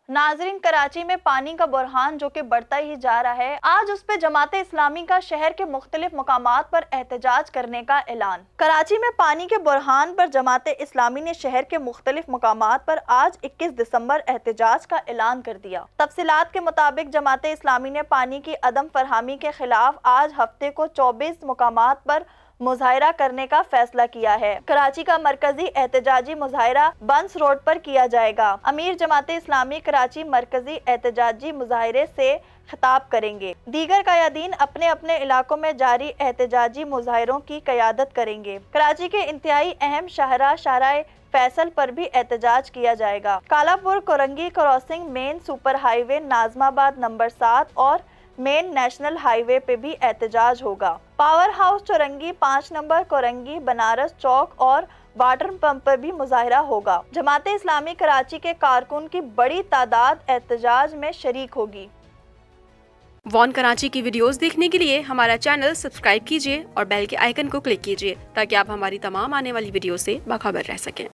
नाजरीन, कराची में पानी का बुरहान जो कि बढ़ता ही जा रहा है, आज उस पे जमात इस्लामी का शहर के मुख्तलिफ मकामात पर एहतजाज करने का ऐलान। कराची में पानी के बुरहान पर जमात इस्लामी ने शहर के मुख्तलिफ मकामात पर आज 21 दिसंबर एहतजाज का ऐलान कर दिया। तफसीलात के मुताबिक जमात इस्लामी ने पानी की अदम फरहमी के खिलाफ आज हफ्ते को 24 मकामात पर मुजाहिरा करने का फैसला किया है। कराची का मरकजी एहतजाजी मुजाहिरा बंस रोड पर किया जाएगा। अमीर जमात इस्लामी कराची मरकजी एहतजाजी मुजाहिरे से खिताब करेंगे। दीगर क़यादीन अपने अपने इलाकों में जारी एहतजाजी मुजाहिरों की क़यादत करेंगे। कराची के इंतहाई अहम शाहराह फैसल पर भी एहतजाज किया जाएगा। Kalapur Korangi crossing, main super highway Nazimabad number 7 और मेन नेशनल हाईवे पे भी एहतजाज होगा। Power house Chowrangi, 5 number Korangi Banaras Chowk और वाटर पंप पर भी मुजाहिरा होगा। जमात इस्लामी कराची के कारकुन की बड़ी तादाद एहतजाज में शरीक होगी। वॉन कराची की वीडियोस देखने के लिए हमारा चैनल सब्सक्राइब कीजिए और बेल के आइकन को क्लिक कीजिए ताकि आप हमारी तमाम आने वाली वीडियो से बाखबर रह सकें।